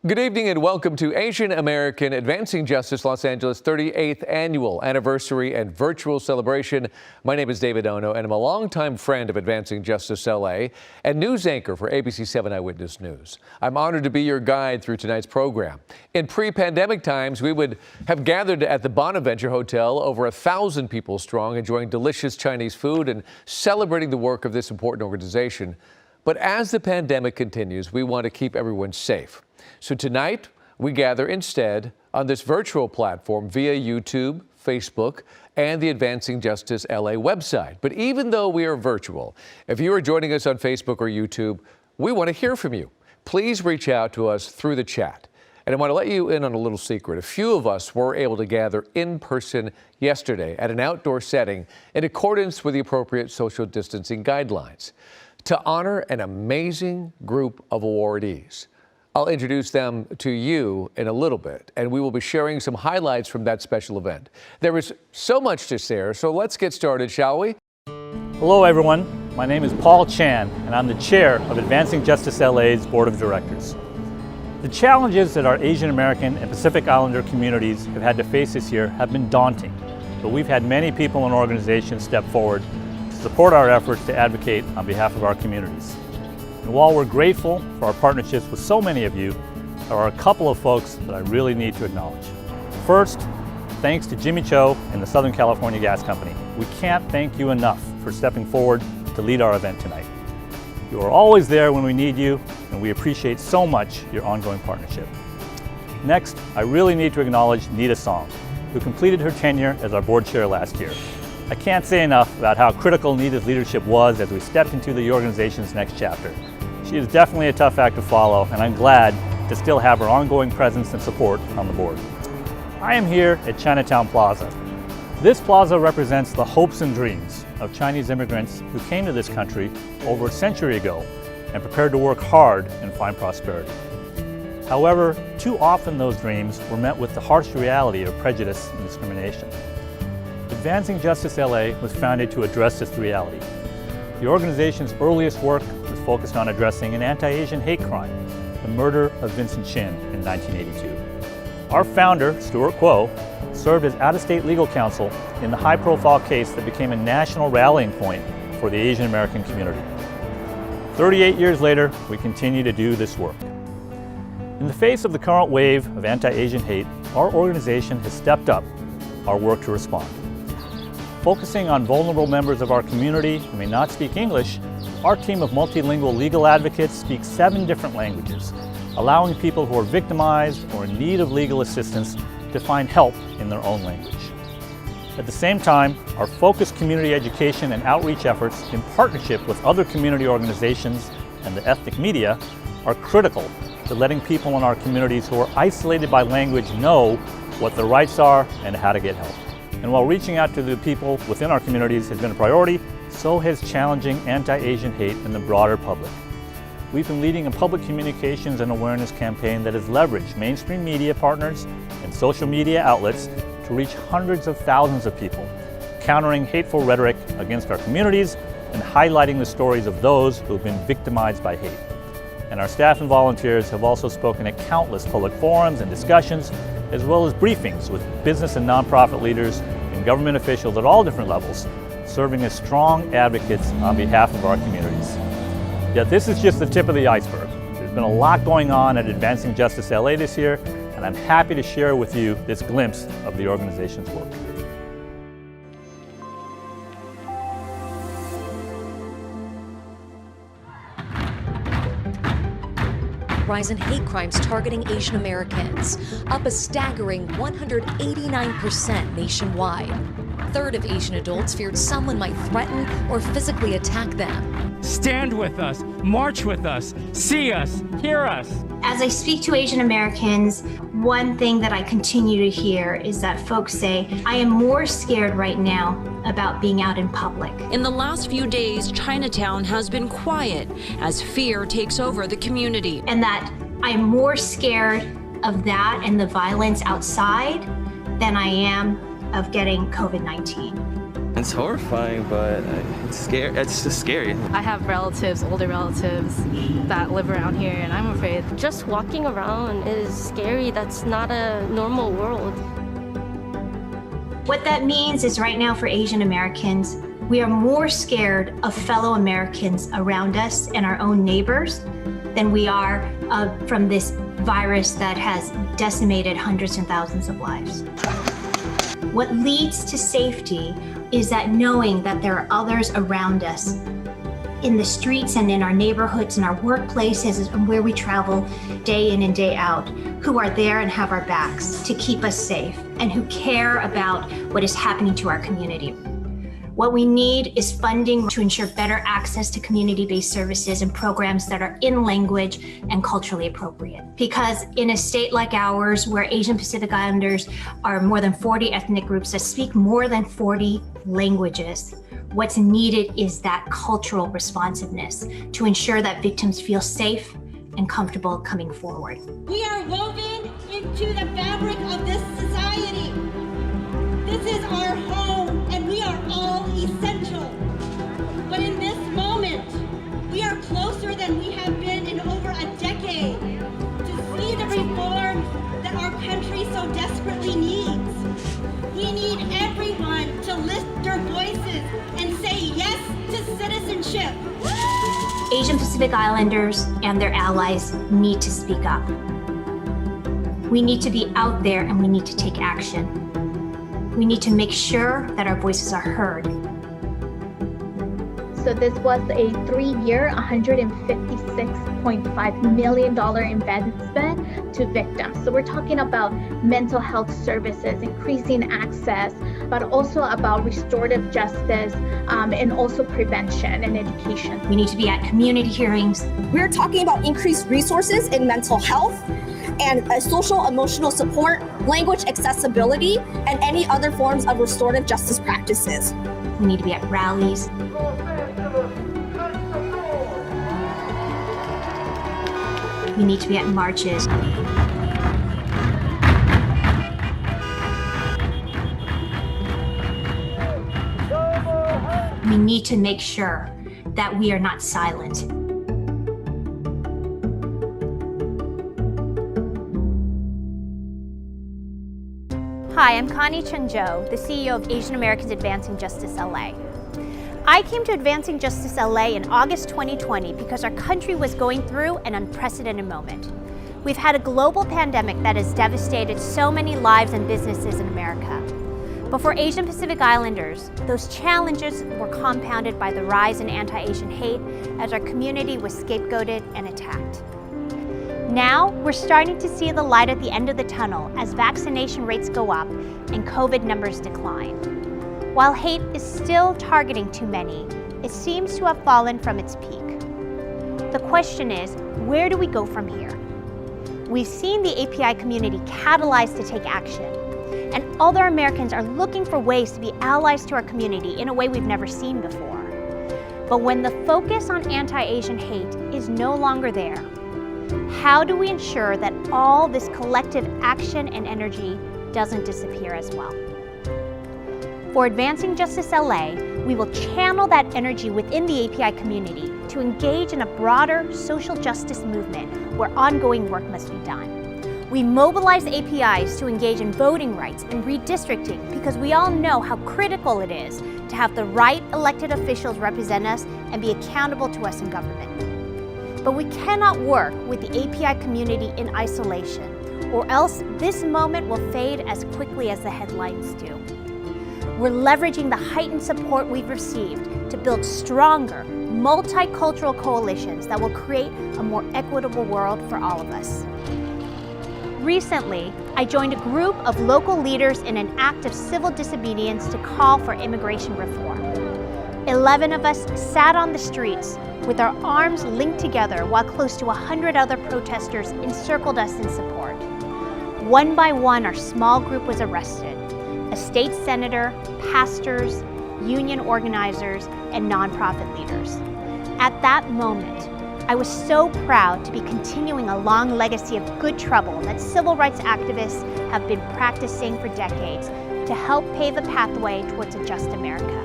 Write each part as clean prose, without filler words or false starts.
Good evening and welcome to Asian American Advancing Justice Los Angeles 38th Annual Anniversary and Virtual Celebration. My name is David Ono and I'm a longtime friend of Advancing Justice LA and news anchor for ABC 7 Eyewitness News. I'm honored to be your guide through tonight's program. In pre-pandemic times, we would have gathered at the Bonaventure Hotel, over 1,000 people strong, enjoying delicious Chinese food and celebrating the work of this important organization. But as the pandemic continues, we want to keep everyone safe. So tonight, we gather instead on this virtual platform via YouTube, Facebook, and the Advancing Justice LA website. But even though we are virtual, if you are joining us on Facebook or YouTube, we want to hear from you. Please reach out to us through the chat. And I want to let you in on a little secret. A few of us were able to gather in person yesterday at an outdoor setting in accordance with the appropriate social distancing guidelines to honor an amazing group of awardees. I'll introduce them to you in a little bit, and we will be sharing some highlights from that special event. There is so much to share, so let's get started, shall we? Hello, everyone. My name is Paul Chan, and I'm the chair of Advancing Justice LA's Board of Directors. The challenges that our Asian American and Pacific Islander communities have had to face this year have been daunting, but we've had many people and organizations step forward to support our efforts to advocate on behalf of our communities. And while we're grateful for our partnerships with so many of you, there are a couple of folks that I really need to acknowledge. First, thanks to Jimmy Cho and the Southern California Gas Company. We can't thank you enough for stepping forward to lead our event tonight. You are always there when we need you, and we appreciate so much your ongoing partnership. Next, I really need to acknowledge Nita Song, who completed her tenure as our board chair last year. I can't say enough about how critical Nita's leadership was as we stepped into the organization's next chapter. She is definitely a tough act to follow, and I'm glad to still have her ongoing presence and support on the board. I am here at Chinatown Plaza. This plaza represents the hopes and dreams of Chinese immigrants who came to this country over a century ago and prepared to work hard and find prosperity. However, too often those dreams were met with the harsh reality of prejudice and discrimination. Advancing Justice LA was founded to address this reality. The organization's earliest work was focused on addressing an anti-Asian hate crime, the murder of Vincent Chin in 1982. Our founder, Stuart Kuo, served as out-of-state legal counsel in the high-profile case that became a national rallying point for the Asian American community. 38 years later, we continue to do this work. In the face of the current wave of anti-Asian hate, our organization has stepped up our work to respond. Focusing on vulnerable members of our community who may not speak English, our team of multilingual legal advocates speaks 7 different languages, allowing people who are victimized or in need of legal assistance to find help in their own language. At the same time, our focused community education and outreach efforts in partnership with other community organizations and the ethnic media are critical to letting people in our communities who are isolated by language know what their rights are and how to get help. And while reaching out to the people within our communities has been a priority, so has challenging anti-Asian hate in the broader public. We've been leading a public communications and awareness campaign that has leveraged mainstream media partners and social media outlets to reach hundreds of thousands of people, countering hateful rhetoric against our communities and highlighting the stories of those who have been victimized by hate. And our staff and volunteers have also spoken at countless public forums and discussions, as well as briefings with business and nonprofit leaders and government officials at all different levels, serving as strong advocates on behalf of our communities. Yet this is just the tip of the iceberg. There's been a lot going on at Advancing Justice LA this year, and I'm happy to share with you this glimpse of the organization's work. Rise in hate crimes targeting Asian Americans, up a staggering 189% nationwide. A third of Asian adults feared someone might threaten or physically attack them. Stand with us, march with us, see us, hear us. As I speak to Asian Americans, one thing that I continue to hear is that folks say, I am more scared right now about being out in public. In the last few days, Chinatown has been quiet as fear takes over the community. And that I'm more scared of that and the violence outside than I am of getting COVID-19. It's horrifying, but it's scary. It's just scary. I have relatives, older relatives that live around here, and I'm afraid. Just walking around is scary. That's not a normal world. What that means is right now for Asian Americans, we are more scared of fellow Americans around us and our own neighbors than we are from this virus that has decimated hundreds and thousands of lives. What leads to safety is that knowing that there are others around us in the streets and in our neighborhoods and our workplaces and where we travel day in and day out, who are there and have our backs to keep us safe and who care about what is happening to our community. What we need is funding to ensure better access to community-based services and programs that are in language and culturally appropriate. Because in a state like ours, where Asian Pacific Islanders are more than 40 ethnic groups that speak more than 40 languages, what's needed is that cultural responsiveness to ensure that victims feel safe and comfortable coming forward. We are woven into the fabric of this society. This is our home, and we are all essential. But in this moment, we are closer than we have been in over a decade to see the reforms that our country so desperately needs. We need everyone to lift their voices and say yes to citizenship. Asian Pacific Islanders and their allies need to speak up. We need to be out there and we need to take action. We need to make sure that our voices are heard. So this was a 3-year, $156.5 million investment to victims. So we're talking about mental health services, increasing access, but also about restorative justice and also prevention and education. We need to be at community hearings. We're talking about increased resources in mental health and social emotional support, language accessibility, and any other forms of restorative justice practices. We need to be at rallies. We need to be at marches. We need to make sure that we are not silent. Hi, I'm Connie Chung-Jo, the CEO of Asian Americans Advancing Justice LA. I came to Advancing Justice LA in August 2020 because our country was going through an unprecedented moment. We've had a global pandemic that has devastated so many lives and businesses in America. But for Asian Pacific Islanders, those challenges were compounded by the rise in anti-Asian hate as our community was scapegoated and attacked. Now, we're starting to see the light at the end of the tunnel as vaccination rates go up and COVID numbers decline. While hate is still targeting too many, it seems to have fallen from its peak. The question is, where do we go from here? We've seen the API community catalyze to take action, and other Americans are looking for ways to be allies to our community in a way we've never seen before. But when the focus on anti-Asian hate is no longer there, how do we ensure that all this collective action and energy doesn't disappear as well? For Advancing Justice LA, we will channel that energy within the API community to engage in a broader social justice movement where ongoing work must be done. We mobilize APIs to engage in voting rights and redistricting because we all know how critical it is to have the right elected officials represent us and be accountable to us in government. But we cannot work with the API community in isolation, or else this moment will fade as quickly as the headlines do. We're leveraging the heightened support we've received to build stronger, multicultural coalitions that will create a more equitable world for all of us. Recently, I joined a group of local leaders in an act of civil disobedience to call for immigration reform. 11 of us sat on the streets with our arms linked together while close to 100 other protesters encircled us in support. One by one, our small group was arrested. A state senator, pastors, union organizers, and nonprofit leaders. At that moment, I was so proud to be continuing a long legacy of good trouble that civil rights activists have been practicing for decades to help pave the pathway towards a just America.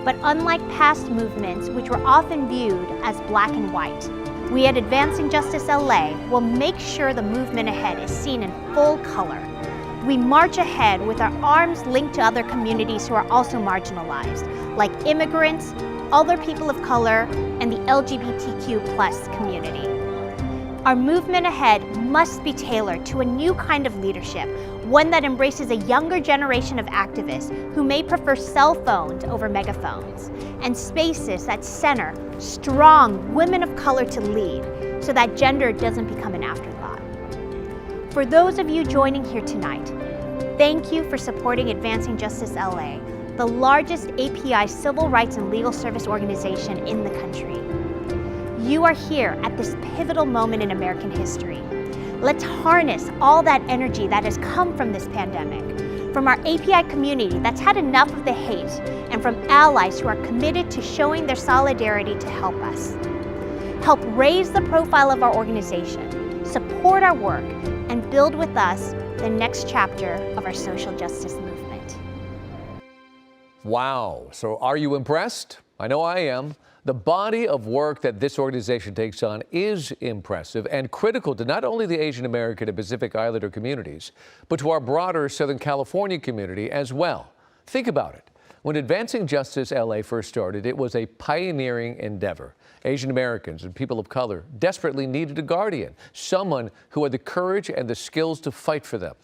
But unlike past movements, which were often viewed as black and white, we at Advancing Justice LA will make sure the movement ahead is seen in full color. We march ahead with our arms linked to other communities who are also marginalized, like immigrants, other people of color, and the LGBTQ+ community. Our movement ahead must be tailored to a new kind of leadership, one that embraces a younger generation of activists who may prefer cell phones over megaphones, and spaces that center strong women of color to lead so that gender doesn't become an afterthought. For those of you joining here tonight, thank you for supporting Advancing Justice LA, the largest API civil rights and legal service organization in the country. You are here at this pivotal moment in American history. Let's harness all that energy that has come from this pandemic, from our API community that's had enough of the hate, and from allies who are committed to showing their solidarity to help us. Help raise the profile of our organization, support our work, and build with us the next chapter of our social justice movement. Wow. So are you impressed? I know I am. The body of work that this organization takes on is impressive and critical to not only the Asian American and Pacific Islander communities, but to our broader Southern California community as well. Think about it. When Advancing Justice LA first started, it was a pioneering endeavor. Asian Americans and people of color desperately needed a guardian, someone who had the courage and the skills to fight for them.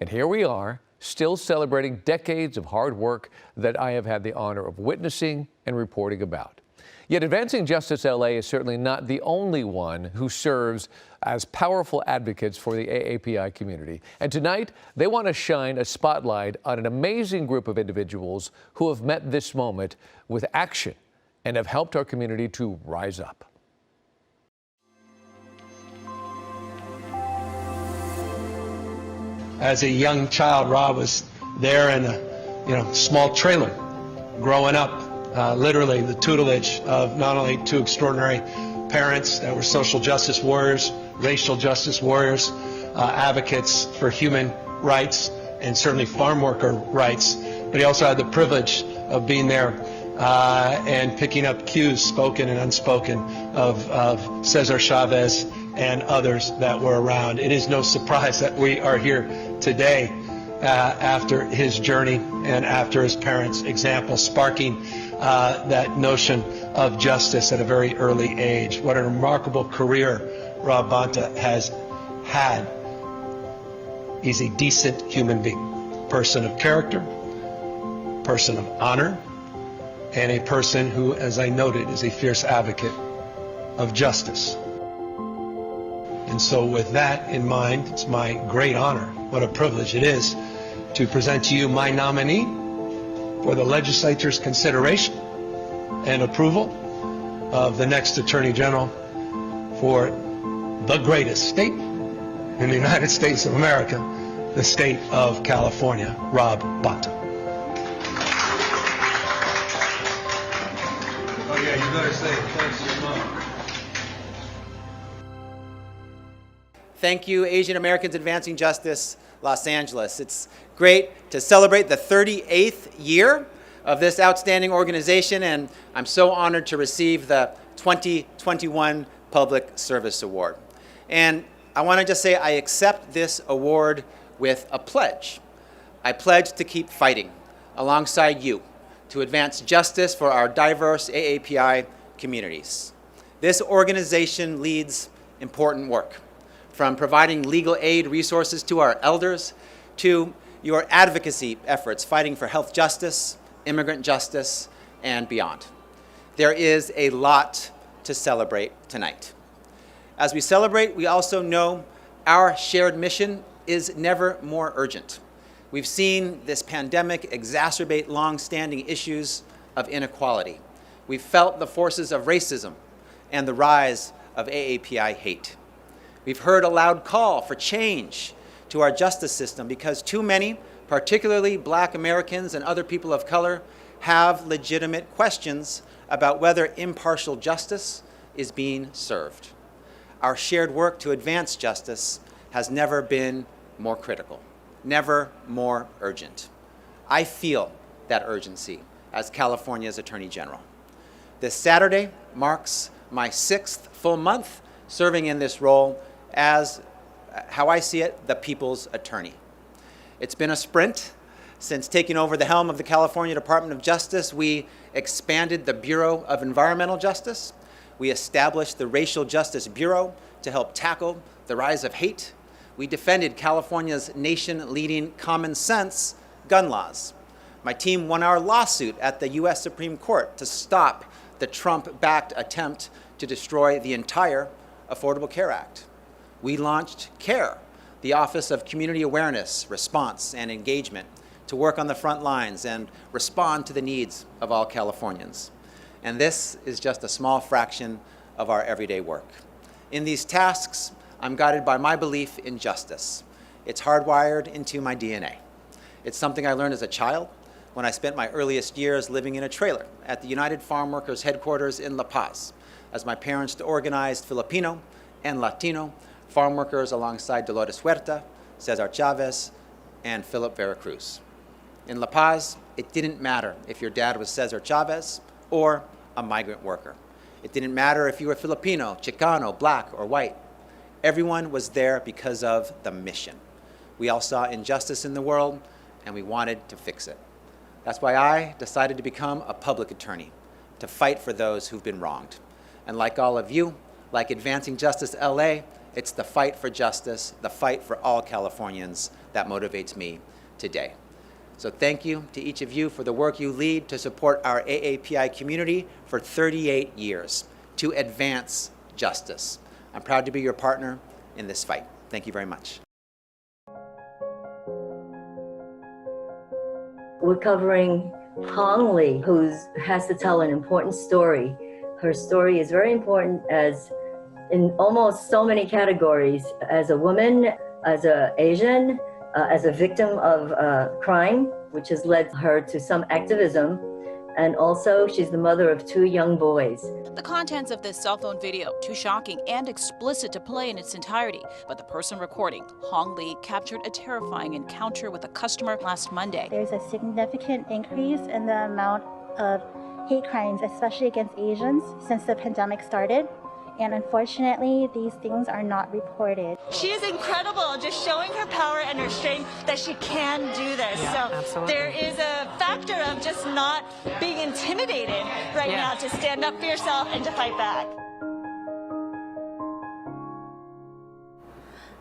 And here we are, still celebrating decades of hard work that I have had the honor of witnessing and reporting about. Yet Advancing Justice LA is certainly not the only one who serves as powerful advocates for the AAPI community. And tonight, they want to shine a spotlight on an amazing group of individuals who have met this moment with action and have helped our community to rise up. As a young child, Rob was there in a small trailer growing up. Literally the tutelage of not only two extraordinary parents that were social justice warriors, racial justice warriors, advocates for human rights and certainly farm worker rights, but he also had the privilege of being there and picking up cues, spoken and unspoken, of Cesar Chavez and others that were around. It is no surprise that we are here today after his journey and after his parents' example, sparking that notion of justice at a very early age. What a remarkable career Rob Bonta has had. He's a decent human being, person of character, person of honor, and a person who, as I noted, is a fierce advocate of justice. And so with that in mind, it's my great honor, what a privilege it is, to present to you my nominee for the legislature's consideration and approval of the next Attorney General for the greatest state in the United States of America, the state of California, Rob Bonta. Oh yeah, you better say thanks to your mom. Thank you, Asian Americans Advancing Justice, Los Angeles. It's great to celebrate the 38th year of this outstanding organization, and I'm so honored to receive the 2021 Public Service Award. And I want to just say I accept this award with a pledge. I pledge to keep fighting alongside you to advance justice for our diverse AAPI communities. This organization leads important work, from providing legal aid resources to our elders, to your advocacy efforts fighting for health justice, immigrant justice, and beyond. There is a lot to celebrate tonight. As we celebrate, we also know our shared mission is never more urgent. We've seen this pandemic exacerbate long-standing issues of inequality. We've felt the forces of racism and the rise of AAPI hate. We've heard a loud call for change to our justice system because too many, particularly Black Americans and other people of color, have legitimate questions about whether impartial justice is being served. Our shared work to advance justice has never been more critical, never more urgent. I feel that urgency as California's Attorney General. This Saturday marks my 6th full month serving in this role as, how I see it, the people's attorney. It's been a sprint. Since taking over the helm of the California Department of Justice, we expanded the Bureau of Environmental Justice. We established the Racial Justice Bureau to help tackle the rise of hate. We defended California's nation-leading common sense gun laws. My team won our lawsuit at the U.S. Supreme Court to stop the Trump-backed attempt to destroy the entire Affordable Care Act. We launched CARE, the Office of Community Awareness, Response, and Engagement, to work on the front lines and respond to the needs of all Californians. And this is just a small fraction of our everyday work. In these tasks, I'm guided by my belief in justice. It's hardwired into my DNA. It's something I learned as a child when I spent my earliest years living in a trailer at the United Farm Workers headquarters in La Paz, as my parents organized Filipino and Latino farm workers alongside Dolores Huerta, Cesar Chavez, and Philip Veracruz. In La Paz, it didn't matter if your dad was Cesar Chavez or a migrant worker. It didn't matter if you were Filipino, Chicano, black, or white. Everyone was there because of the mission. We all saw injustice in the world, and we wanted to fix it. That's why I decided to become a public attorney, to fight for those who've been wronged. And like all of you, like Advancing Justice LA, it's the fight for justice, the fight for all Californians that motivates me today. So thank you to each of you for the work you lead to support our AAPI community for 38 years, to advance justice. I'm proud to be your partner in this fight. Thank you very much. We're covering Hong Lee, who has to tell an important story. Her story is very important as in almost so many categories, as a woman, as an Asian, as a victim of crime, which has led her to some activism. And also, she's the mother of 2 young boys. The contents of this cell phone video, too shocking and explicit to play in its entirety. But the person recording, Hong Lee, captured a terrifying encounter with a customer last Monday. There's a significant increase in the amount of hate crimes, especially against Asians, since the pandemic started. And unfortunately, these things are not reported. She is incredible, just showing her power and her strength that she can do this. Yeah, so absolutely. There is a factor of just not being intimidated right now to stand up for yourself and to fight back.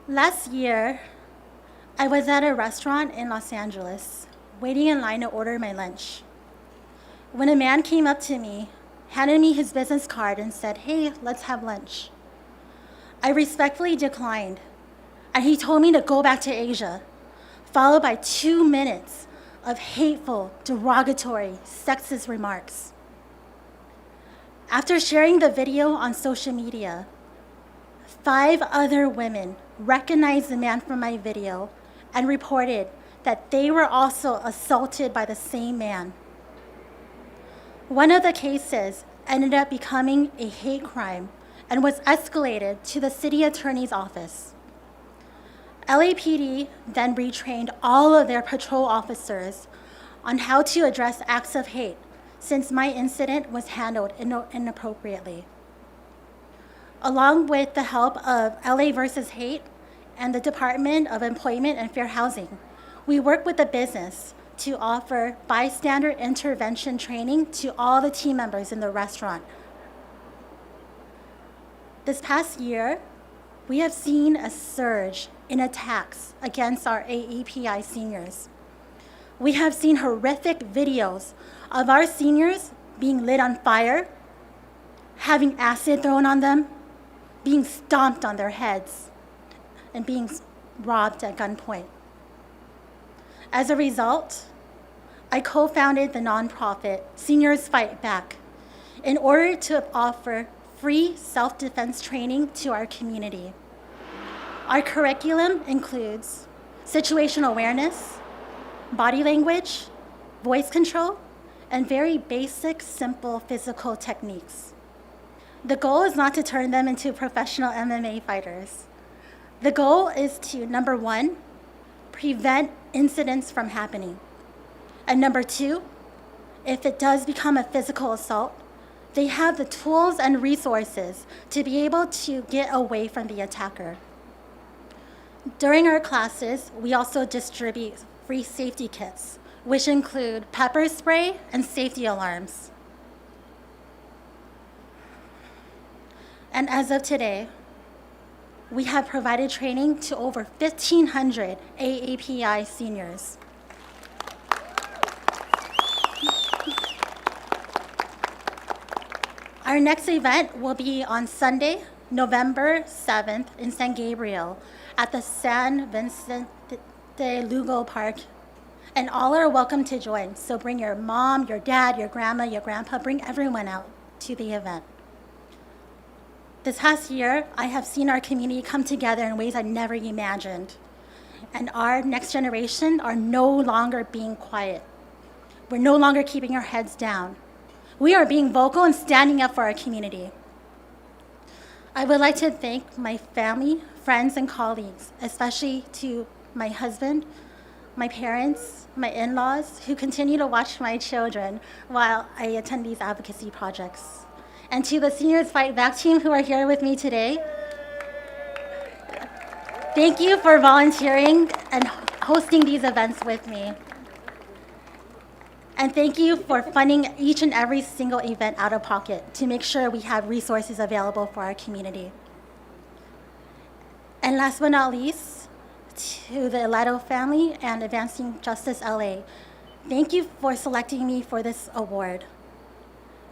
Last year, I was at a restaurant in Los Angeles, waiting in line to order my lunch, when a man came up to me, handed me his business card and said, "Hey, let's have lunch." I respectfully declined, and he told me to go back to Asia, followed by 2 minutes of hateful, derogatory, sexist remarks. After sharing the video on social media, 5 other women recognized the man from my video and reported that they were also assaulted by the same man. One of the cases ended up becoming a hate crime and was escalated to the city attorney's office. LAPD then retrained all of their patrol officers on how to address acts of hate, since my incident was handled inappropriately. Along with the help of LA versus Hate and the Department of Employment and Fair Housing, we work with the business to offer bystander intervention training to all the team members in the restaurant. This past year, we have seen a surge in attacks against our AAPI seniors. We have seen horrific videos of our seniors being lit on fire, having acid thrown on them, being stomped on their heads, and being robbed at gunpoint. As a result, I co-founded the nonprofit Seniors Fight Back in order to offer free self-defense training to our community. Our curriculum includes situational awareness, body language, voice control, and very basic, simple physical techniques. The goal is not to turn them into professional MMA fighters. The goal is to, number 1, prevent incidents from happening. And number two, if it does become a physical assault, they have the tools and resources to be able to get away from the attacker. During our classes, we also distribute free safety kits, which include pepper spray and safety alarms. And as of today, we have provided training to over 1,500 AAPI seniors. Our next event will be on Sunday, November 7th in San Gabriel at the San Vicente de Lugo Park. And all are welcome to join. So bring your mom, your dad, your grandma, your grandpa, bring everyone out to the event. This past year, I have seen our community come together in ways I never imagined. And our next generation are no longer being quiet. We're no longer keeping our heads down. We are being vocal and standing up for our community. I would like to thank my family, friends, and colleagues, especially to my husband, my parents, my in-laws, who continue to watch my children while I attend these advocacy projects. And to the Seniors Fight Back team who are here with me today, thank you for volunteering and hosting these events with me. And thank you for funding each and every single event out of pocket to make sure we have resources available for our community. And last but not least, to the Ileto family and Advancing Justice LA, thank you for selecting me for this award.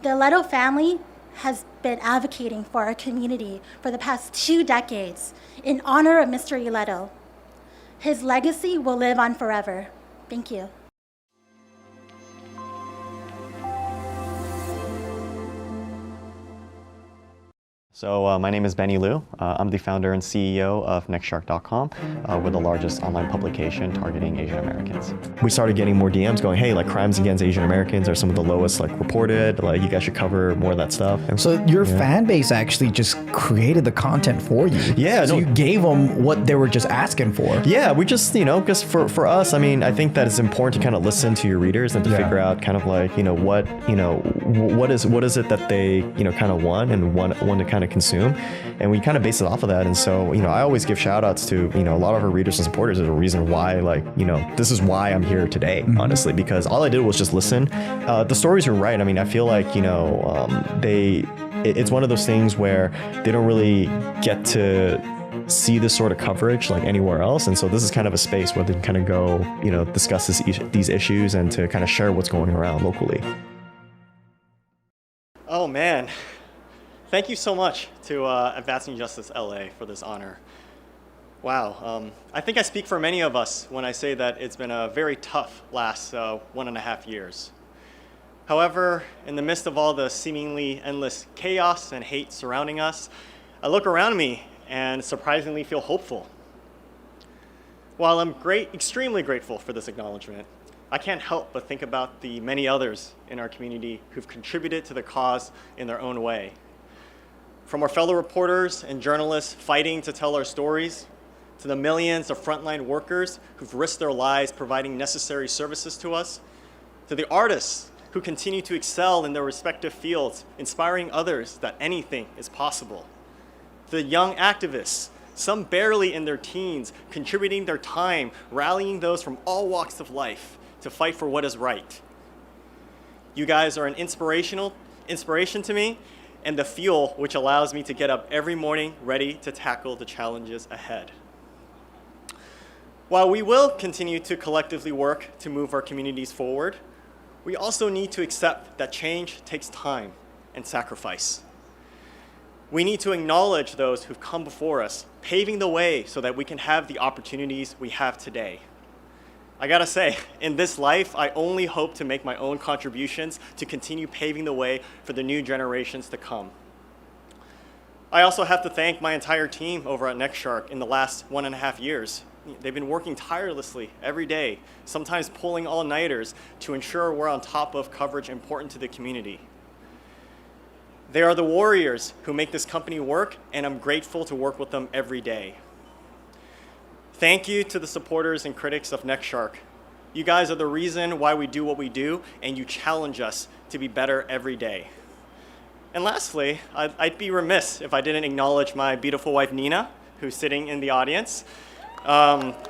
The Ileto family has been advocating for our community for the past 2 decades in honor of Mr. Ileto. His legacy will live on forever. Thank you. So my name is Benny Liu. I'm the founder and CEO of NextShark.com. We're the largest online publication targeting Asian Americans. We started getting more DMs going, hey, like crimes against Asian Americans are some of the lowest like reported, like you guys should cover more of that stuff. And so your fan base actually just created the content for you. Yeah. So you gave them what they were just asking for. Yeah, we just, because for us, I mean, I think that it's important to kind of listen to your readers and to figure out kind of like, what is it that they, kind of want and want to kind of consume, and we kind of base it off of that. And so I always give shout outs to a lot of our readers and supporters as a reason why, like, this is why I'm here today, honestly, because all I did was just listen. The stories are right. I mean, I feel like it's one of those things where they don't really get to see this sort of coverage like anywhere else, and so this is kind of a space where they can kind of go discuss these issues and to kind of share what's going around locally. Oh man, thank you so much to Advancing Justice LA for this honor. Wow, I think I speak for many of us when I say that it's been a very tough last 1.5 years. However, in the midst of all the seemingly endless chaos and hate surrounding us, I look around me and surprisingly feel hopeful. While I'm extremely grateful for this acknowledgement, I can't help but think about the many others in our community who've contributed to the cause in their own way. From our fellow reporters and journalists fighting to tell our stories, to the millions of frontline workers who've risked their lives providing necessary services to us, to the artists who continue to excel in their respective fields, inspiring others that anything is possible, to the young activists, some barely in their teens, contributing their time, rallying those from all walks of life to fight for what is right. You guys are an inspiration to me, and the fuel which allows me to get up every morning ready to tackle the challenges ahead. While we will continue to collectively work to move our communities forward, we also need to accept that change takes time and sacrifice. We need to acknowledge those who've come before us, paving the way so that we can have the opportunities we have today. I gotta say, in this life, I only hope to make my own contributions to continue paving the way for the new generations to come. I also have to thank my entire team over at NextShark in the last 1.5 years. They've been working tirelessly every day, sometimes pulling all-nighters to ensure we're on top of coverage important to the community. They are the warriors who make this company work, and I'm grateful to work with them every day. Thank you to the supporters and critics of NextShark. You guys are the reason why we do what we do, and you challenge us to be better every day. And lastly, I'd be remiss if I didn't acknowledge my beautiful wife, Nina, who's sitting in the audience.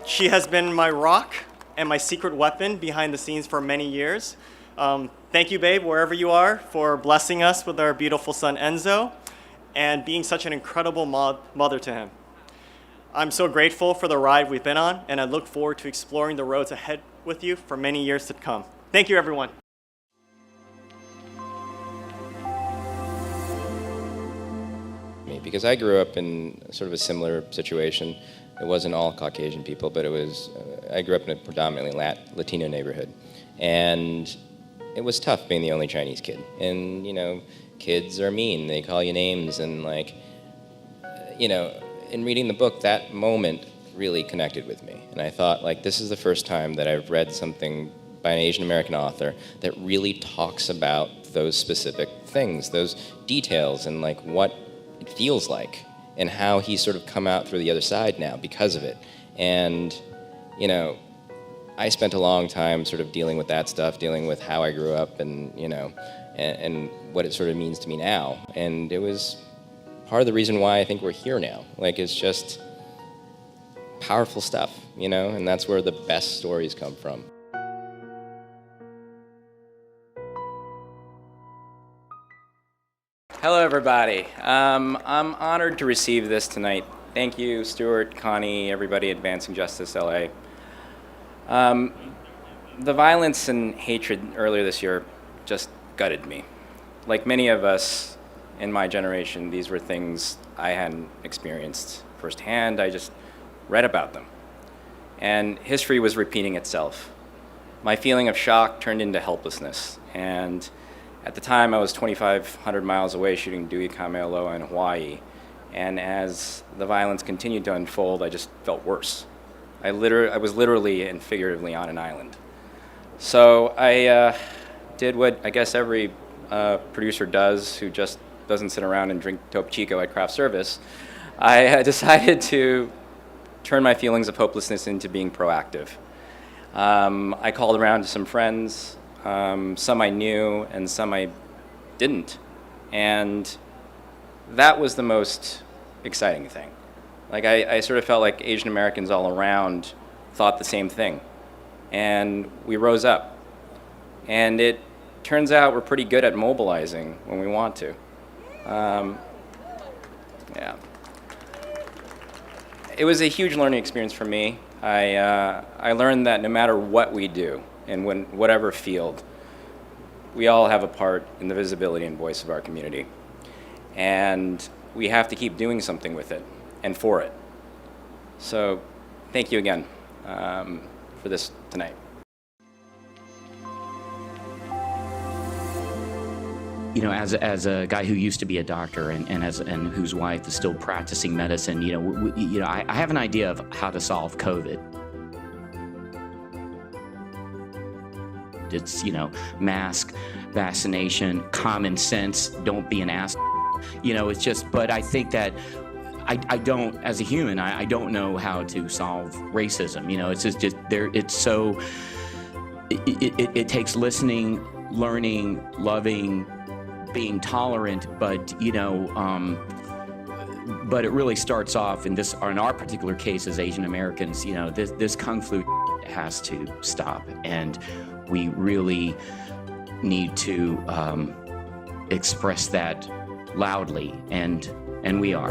She has been my rock and my secret weapon behind the scenes for many years. Thank you, babe, wherever you are, for blessing us with our beautiful son, Enzo, and being such an incredible mother to him. I'm so grateful for the ride we've been on, and I look forward to exploring the roads ahead with you for many years to come. Thank you, everyone. Because I grew up in sort of a similar situation. It wasn't all Caucasian people, but it was, I grew up in a predominantly Latino neighborhood. And it was tough being the only Chinese kid. And, you know, kids are mean, they call you names, and like, you know, in reading the book, that moment really connected with me. And I thought, like, this is the first time that I've read something by an Asian American author that really talks about those specific things, those details, and like what it feels like, and how he's sort of come out through the other side now because of it. And, you know, I spent a long time sort of dealing with that stuff, dealing with how I grew up and, you know, and what it sort of means to me now. And it was part of the reason why I think we're here now. Like, it's just powerful stuff, you know, and that's where the best stories come from. Hello, everybody. I'm honored to receive this tonight. Thank you, Stuart, Connie, everybody at Advancing Justice LA. The violence and hatred earlier this year just gutted me. Like many of us in my generation, these were things I hadn't experienced firsthand. I just read about them. And history was repeating itself. My feeling of shock turned into helplessness. And at the time, I was 2,500 miles away shooting Dewey Kamealoa in Hawaii. And as the violence continued to unfold, I just felt worse. I was literally and figuratively on an island. So I did what I guess every producer does who just doesn't sit around and drink Topo Chico at craft service. I decided to turn my feelings of hopelessness into being proactive. I called around to some friends. Some I knew and some I didn't. And that was the most exciting thing. Like I sort of felt like Asian Americans all around thought the same thing. And we rose up. And it turns out we're pretty good at mobilizing when we want to. Yeah. It was a huge learning experience for me. I learned that no matter what we do, in whatever field, we all have a part in the visibility and voice of our community. And we have to keep doing something with it and for it. So thank you again for this tonight. You know, as a guy who used to be a doctor and whose wife is still practicing medicine, I have an idea of how to solve COVID. It's, mask, vaccination, common sense, don't be an ass. It's just, but I think that I don't, as a human, I don't know how to solve racism. It's just there, it's so, it takes listening, learning, loving, being tolerant, but, but it really starts off in our particular case as Asian Americans, this Kung Flu has to stop. And we really need to express that loudly, and we are.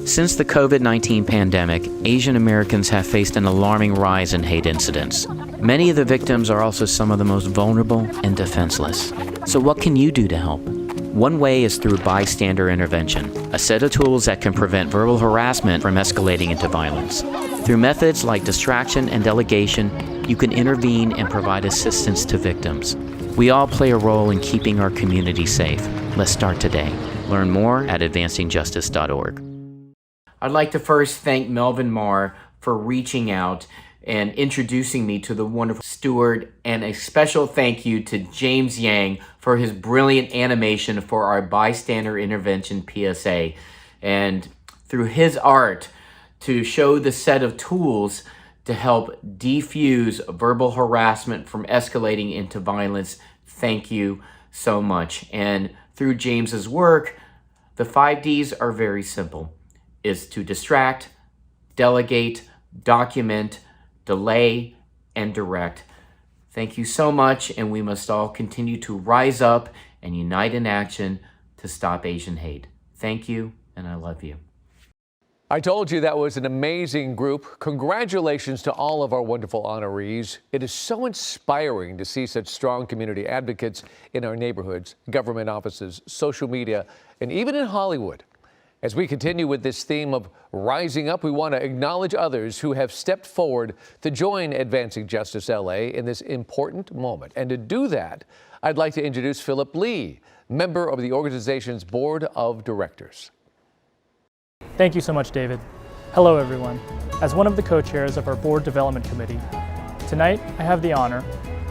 Since the COVID-19 pandemic, Asian Americans have faced an alarming rise in hate incidents. Many of the victims are also some of the most vulnerable and defenseless. So what can you do to help? One way is through bystander intervention, a set of tools that can prevent verbal harassment from escalating into violence. Through methods like distraction and delegation, you can intervene and provide assistance to victims. We all play a role in keeping our community safe. Let's start today. Learn more at advancingjustice.org. I'd like to first thank Melvin Marr for reaching out and introducing me to the wonderful steward, and a special thank you to James Yang for his brilliant animation for our Bystander Intervention PSA. And through his art, to show the set of tools to help defuse verbal harassment from escalating into violence. Thank you so much. And through James's work, the 5 Ds are very simple. Is to distract, delegate, document, delay, and direct. Thank you so much, and we must all continue to rise up and unite in action to stop Asian hate. Thank you, and I love you. I told you that was an amazing group. Congratulations to all of our wonderful honorees. It is so inspiring to see such strong community advocates in our neighborhoods, government offices, social media, and even in Hollywood. As we continue with this theme of rising up, we want to acknowledge others who have stepped forward to join Advancing Justice LA in this important moment. And to do that, I'd like to introduce Philip Lee, member of the organization's board of directors. Thank you so much, David. Hello, everyone. As one of the co-chairs of our board development committee, tonight I have the honor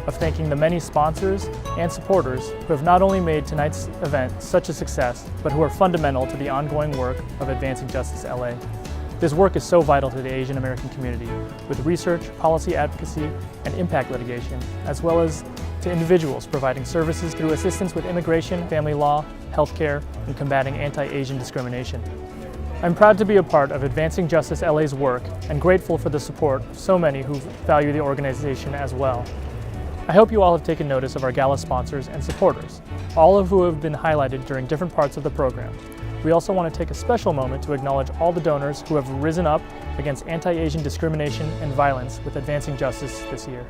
of thanking the many sponsors and supporters who have not only made tonight's event such a success, but who are fundamental to the ongoing work of Advancing Justice LA. This work is so vital to the Asian American community, with research, policy advocacy, and impact litigation, as well as to individuals providing services through assistance with immigration, family law, healthcare, and combating anti-Asian discrimination. I'm proud to be a part of Advancing Justice LA's work and grateful for the support of so many who value the organization as well. I hope you all have taken notice of our Gala sponsors and supporters, all of who have been highlighted during different parts of the program. We also want to take a special moment to acknowledge all the donors who have risen up against anti-Asian discrimination and violence with Advancing Justice this year.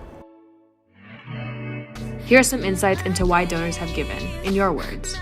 Here are some insights into why donors have given, in your words.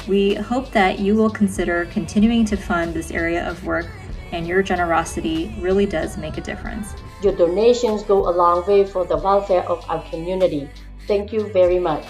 We hope that you will consider continuing to fund this area of work, and your generosity really does make a difference. Your donations go a long way for the welfare of our community. Thank you very much.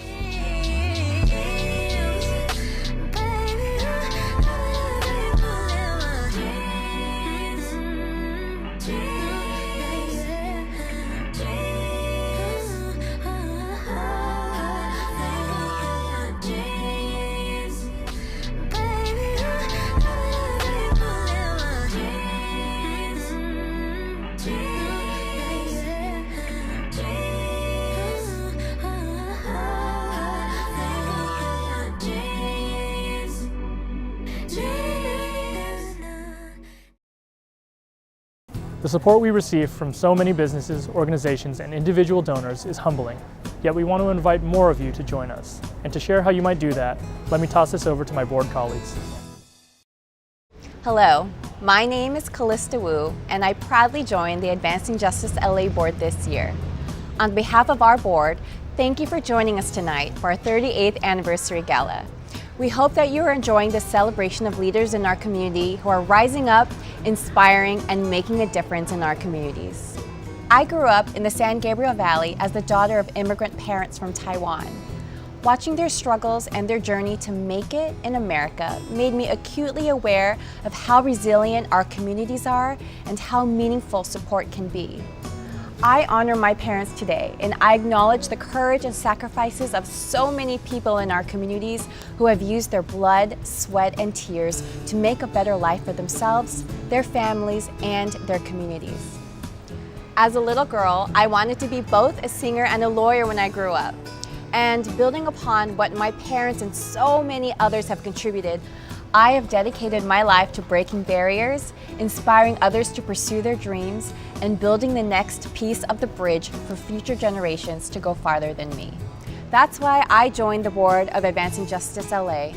The support we receive from so many businesses, organizations, and individual donors is humbling, yet we want to invite more of you to join us. And to share how you might do that, let me toss this over to my board colleagues. Hello, my name is Callista Wu, and I proudly joined the Advancing Justice LA board this year. On behalf of our board, thank you for joining us tonight for our 38th anniversary gala. We hope that you are enjoying this celebration of leaders in our community who are rising up, inspiring, and making a difference in our communities. I grew up in the San Gabriel Valley as the daughter of immigrant parents from Taiwan. Watching their struggles and their journey to make it in America made me acutely aware of how resilient our communities are and how meaningful support can be. I honor my parents today, and I acknowledge the courage and sacrifices of so many people in our communities who have used their blood, sweat, and tears to make a better life for themselves, their families, and their communities. As a little girl, I wanted to be both a singer and a lawyer when I grew up. And building upon what my parents and so many others have contributed, I have dedicated my life to breaking barriers, inspiring others to pursue their dreams, and building the next piece of the bridge for future generations to go farther than me. That's why I joined the board of Advancing Justice LA,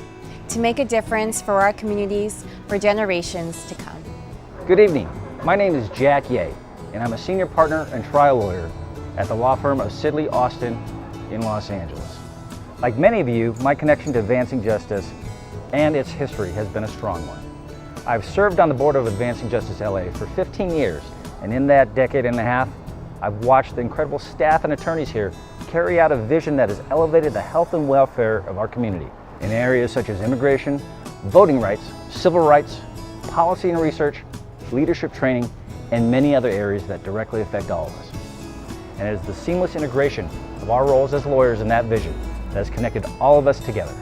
to make a difference for our communities for generations to come. Good evening. My name is Jack Ye, and I'm a senior partner and trial lawyer at the law firm of Sidley, Austin, in Los Angeles. Like many of you, my connection to Advancing Justice and its history has been a strong one. I've served on the board of Advancing Justice LA for 15 years, and in that decade and a half, I've watched the incredible staff and attorneys here carry out a vision that has elevated the health and welfare of our community in areas such as immigration, voting rights, civil rights, policy and research, leadership training, and many other areas that directly affect all of us. And it is the seamless integration of our roles as lawyers in that vision that has connected all of us together.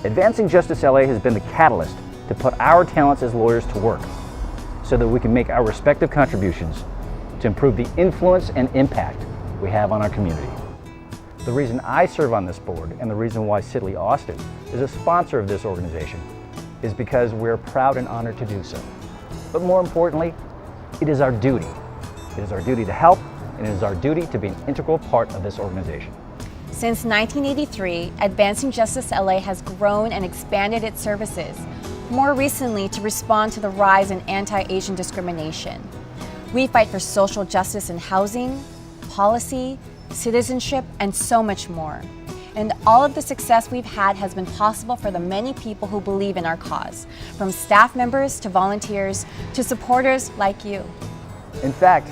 Advancing Justice LA has been the catalyst to put our talents as lawyers to work so that we can make our respective contributions to improve the influence and impact we have on our community. The reason I serve on this board and the reason why Sidley Austin is a sponsor of this organization is because we're proud and honored to do so. But more importantly, it is our duty. It is our duty to help, and it is our duty to be an integral part of this organization. Since 1983, Advancing Justice LA has grown and expanded its services, more recently to respond to the rise in anti-Asian discrimination. We fight for social justice in housing, policy, citizenship, and so much more. And all of the success we've had has been possible for the many people who believe in our cause, from staff members to volunteers to supporters like you. In fact,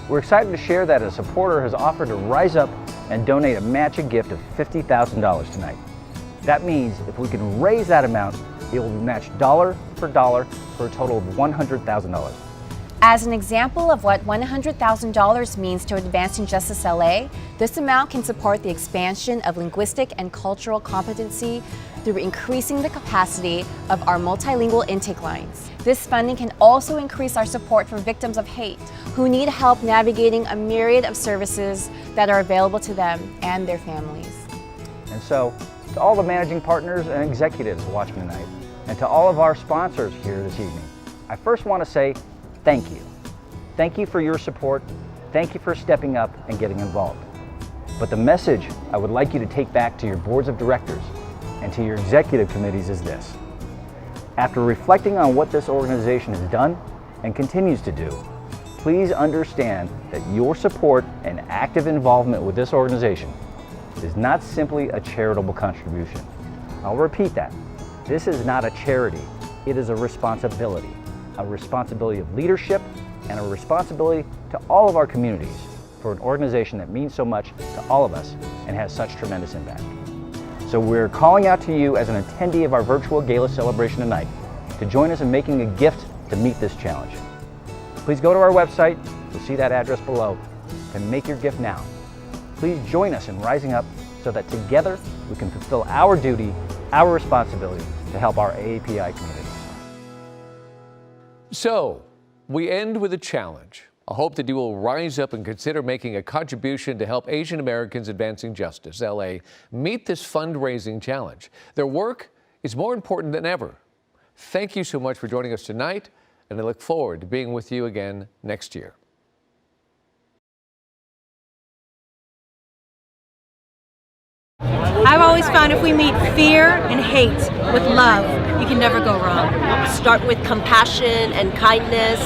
we're excited to share that a supporter has offered to rise up and donate a matching gift of $50,000 tonight. That means if we can raise that amount, it will be matched dollar for dollar for a total of $100,000. As an example of what $100,000 means to Advancing Justice LA, this amount can support the expansion of linguistic and cultural competency through increasing the capacity of our multilingual intake lines. This funding can also increase our support for victims of hate who need help navigating a myriad of services that are available to them and their families. And so, to all the managing partners and executives watching tonight, and to all of our sponsors here this evening, I first want to say thank you. Thank you for your support. Thank you for stepping up and getting involved. But the message I would like you to take back to your boards of directors and to your executive committees is this. After reflecting on what this organization has done and continues to do, please understand that your support and active involvement with this organization is not simply a charitable contribution. I'll repeat that. This is not a charity. It is a responsibility of leadership and a responsibility to all of our communities for an organization that means so much to all of us and has such tremendous impact. So we're calling out to you as an attendee of our virtual gala celebration tonight to join us in making a gift to meet this challenge. Please go to our website, you'll see that address below, and make your gift now. Please join us in rising up so that together we can fulfill our duty, our responsibility to help our AAPI community. So, we end with a challenge. I hope that you will rise up and consider making a contribution to help Asian Americans Advancing Justice LA meet this fundraising challenge. Their work is more important than ever. Thank you so much for joining us tonight, and I look forward to being with you again next year. I've always found if we meet fear and hate with love, you can never go wrong. Start with compassion and kindness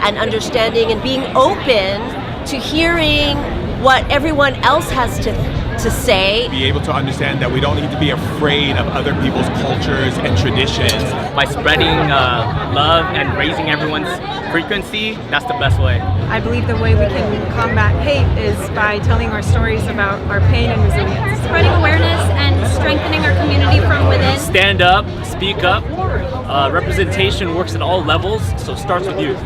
and understanding and being open to hearing what everyone else has to say. Be able to understand that we don't need to be afraid of other people's cultures and traditions. By spreading love and raising everyone's frequency, that's the best way. I believe the way we can combat hate is by telling our stories about our pain and resilience. Spreading awareness and strengthening our community from within. Stand up, speak up. Representation works at all levels, so it starts with you.